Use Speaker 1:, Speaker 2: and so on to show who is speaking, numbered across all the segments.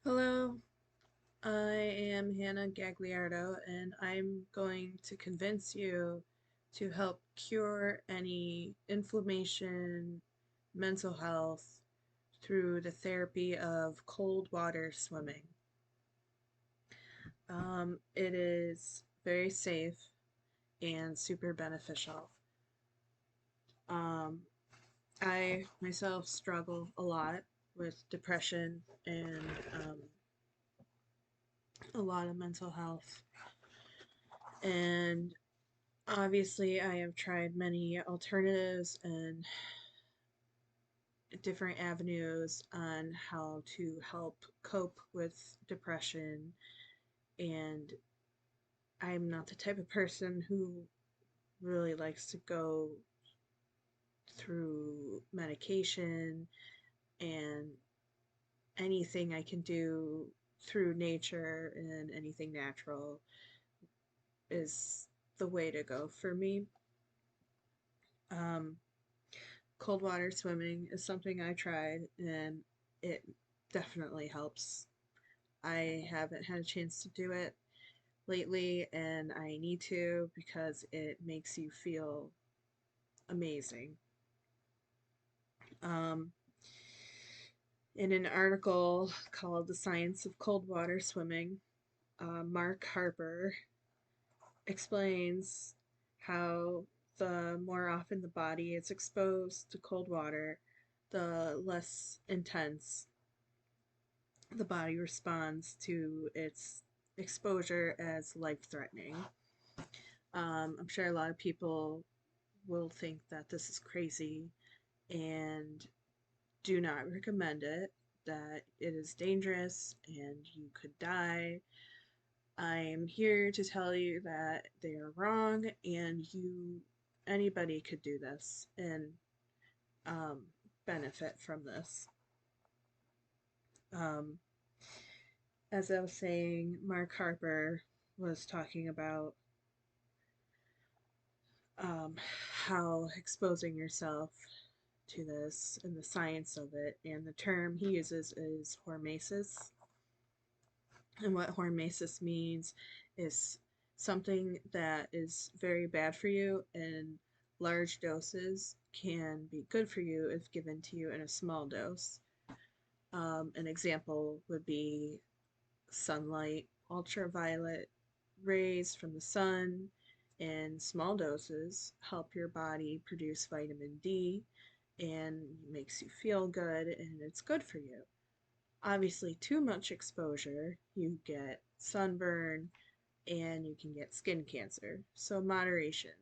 Speaker 1: Hello, I am Hannah Gagliardo, and I'm going to convince you to help cure any inflammation, mental health through the therapy of cold water swimming. It is very safe and super beneficial. Um, I myself struggle a lot with depression and a lot of mental health. And obviously, I have tried many alternatives and different avenues on how to help cope with depression. And I'm not the type of person who really likes to go through medication, and anything I can do through nature and anything natural is the way to go for me. Um, Cold water swimming is something I tried, and it definitely helps. I haven't had a chance to do it lately, and I need to because it makes you feel amazing. Um, in an article called The Science of Cold Water Swimming, Mark Harper explains how the more often the body is exposed to cold water, the less intense the body responds to its exposure as life threatening. I'm sure a lot of people will think that this is crazy and do not recommend it, that it is dangerous and you could die. I'm here to tell you that they are wrong, and anybody could do this and um, benefit from this. Um, as I was saying, Mark Harper was talking about um, how exposing yourself to this and the science of it, and the term he uses is hormesis. And what hormesis means is something that is very bad for you in large doses can be good for you if given to you in a small dose. An example would be sunlight, ultraviolet rays from the sun in small doses help your body produce vitamin D and makes you feel good, and it's good for you. Obviously, too much exposure, you get sunburn and you can get skin cancer. So, moderation.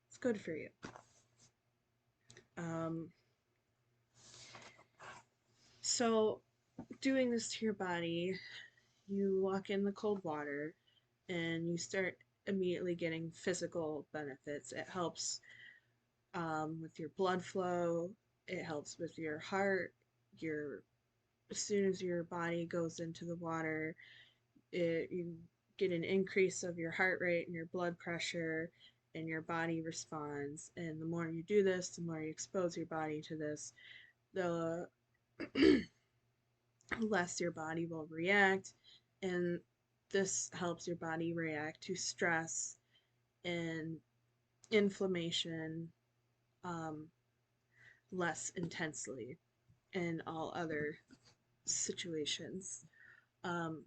Speaker 1: It's good for you. Um, so, doing this to your body, you walk in the cold water and you start immediately getting physical benefits. It helps with your blood flow, it helps with your heart. Your As soon as your body goes into the water, you get an increase of your heart rate and your blood pressure, and your body responds. And the more you do this, the more you expose your body to this, the less your body will react. And this helps your body react to stress and inflammation um, less intensely in all other situations. Um,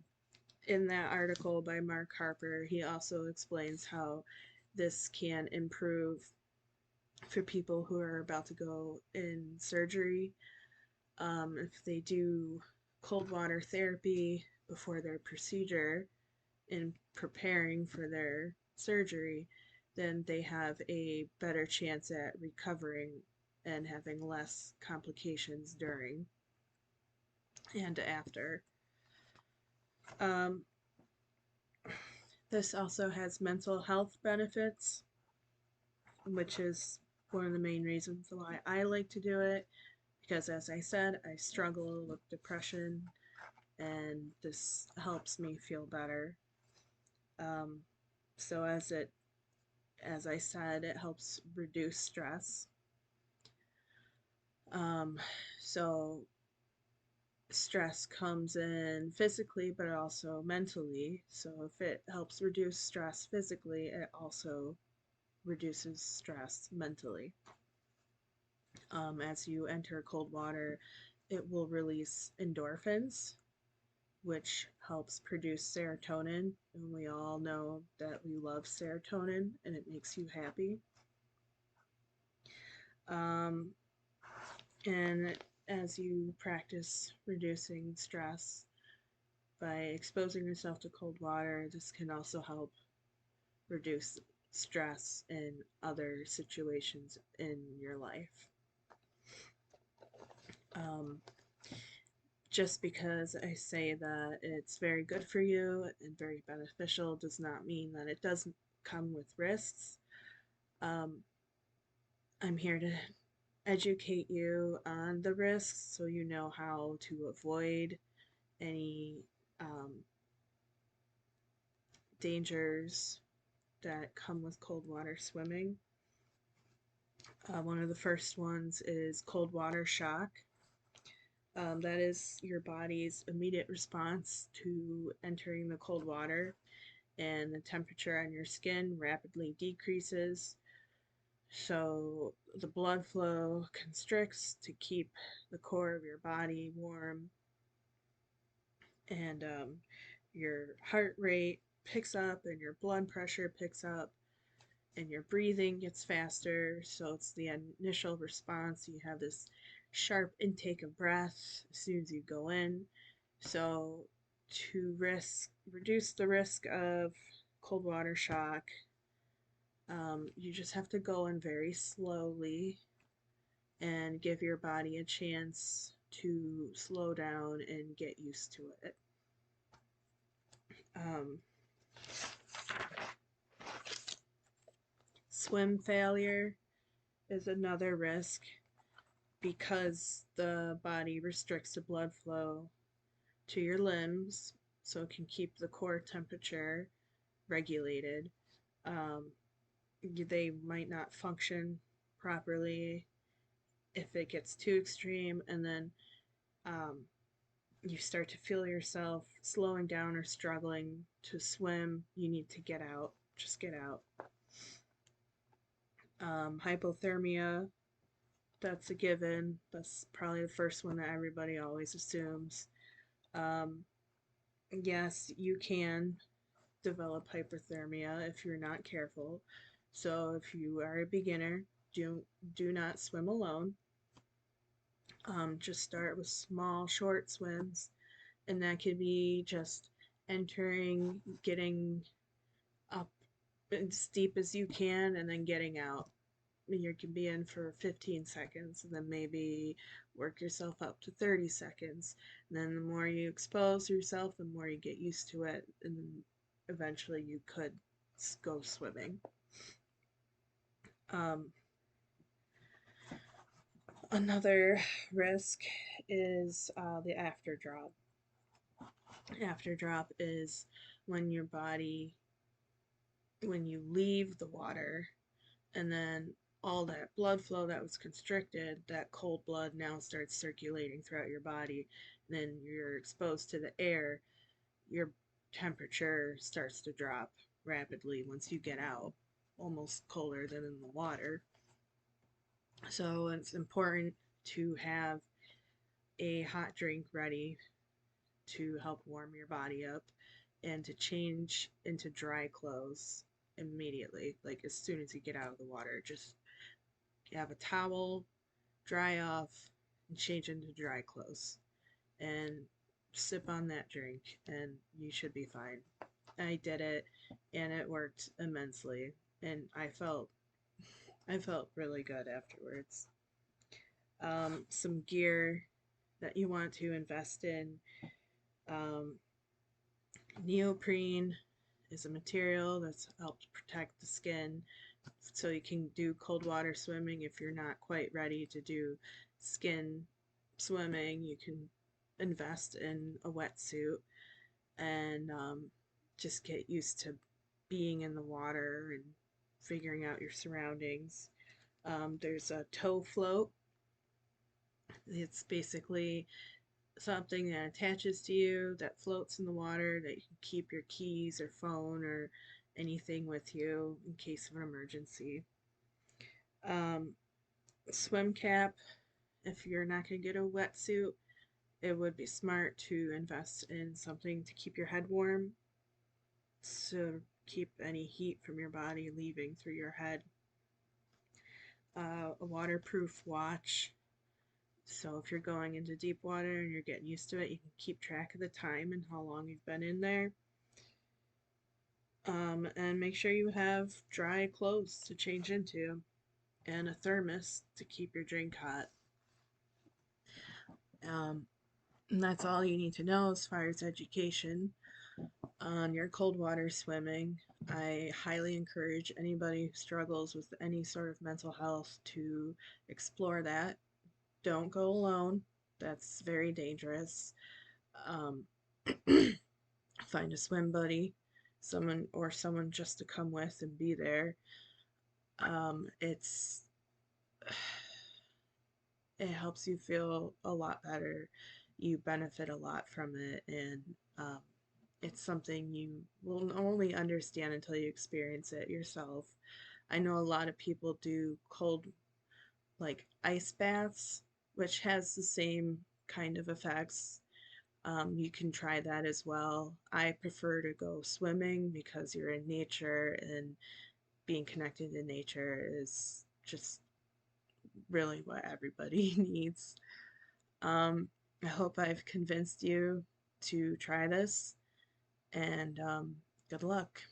Speaker 1: in that article by Mark Harper, he also explains how this can improve for people who are about to go in surgery. If they do cold water therapy before their procedure in preparing for their surgery, then they have a better chance at recovering and having less complications during and after. Um, this also has mental health benefits, which is one of the main reasons why I like to do it. Because, as I said, I struggle with depression, and this helps me feel better. Um, so, as I said, it helps reduce stress. Um, so, stress comes in physically but also mentally. So if it helps reduce stress physically, it also reduces stress mentally. As you enter cold water, it will release endorphins, which helps produce serotonin. And we all know that we love serotonin and it makes you happy. Um, and as you practice reducing stress by exposing yourself to cold water, this can also help reduce stress in other situations in your life. Um, just because I say that it's very good for you and very beneficial does not mean that it doesn't come with risks. Um, I'm here to educate you on the risks so you know how to avoid any um, dangers that come with cold water swimming. One of the first ones is cold water shock. That is your body's immediate response to entering the cold water, and the temperature on your skin rapidly decreases. So the blood flow constricts to keep the core of your body warm, and your heart rate picks up, and your blood pressure picks up, and your breathing gets faster. So it's the initial response. You have this sharp intake of breath as soon as you go in. So to reduce the risk of cold water shock, you just have to go in very slowly and give your body a chance to slow down and get used to it. Um, swim failure is another risk because the body restricts the blood flow to your limbs so it can keep the core temperature regulated. Um, they might not function properly if it gets too extreme, and then um, you start to feel yourself slowing down or struggling to swim. You need to get out. Just get out. Hypothermia, that's a given. That's probably the first one that everybody always assumes. Um, yes, you can develop hypothermia if you're not careful. So if you are a beginner, do do not swim alone. Just start with small, short swims, and that could be just entering, getting up as deep as you can, and then getting out. You can be in for 15 seconds, and then maybe work yourself up to 30 seconds. And then the more you expose yourself, the more you get used to it, and then eventually you could go swimming. Um, Another risk is the after drop. After drop is when your body, when you leave the water, and then all that blood flow that was constricted, that cold blood now starts circulating throughout your body. Then you're exposed to the air, your temperature starts to drop rapidly once you get out, almost colder than in the water. So it's important to have a hot drink ready to help warm your body up and to change into dry clothes immediately, like as soon as you get out of the water. Just have a towel, dry off, and change into dry clothes. And sip on that drink, and you should be fine. I did it, and it worked immensely, and I felt really good afterwards. Some gear that you want to invest in. Um, Neoprene is a material that's helped protect the skin so you can do cold water swimming. If you're not quite ready to do skin swimming, you can invest in a wetsuit and just get used to being in the water and figuring out your surroundings. There's a tow float. It's basically something that attaches to you that floats in the water that you can keep your keys or phone or anything with you in case of an emergency. Um, Swim cap, if you're not going to get a wetsuit, it would be smart to invest in something to keep your head warm, to keep any heat from your body leaving through your head. A waterproof watch. So if you're going into deep water and you're getting used to it, you can keep track of the time and how long you've been in there. And make sure you have dry clothes to change into and a thermos to keep your drink hot. Um, and that's all you need to know as far as education on your cold water swimming. I highly encourage anybody who struggles with any sort of mental health to explore that. Don't go alone. That's very dangerous. Um, Find a swim buddy, someone just to come with and be there. It's it helps you feel a lot better. You benefit a lot from it, and um, it's something you will only understand until you experience it yourself. I know a lot of people do cold, like ice baths, which has the same kind of effects. You can try that as well. I prefer to go swimming because you're in nature and being connected to nature is just really what everybody needs. Um, I hope I've convinced you to try this, and good luck.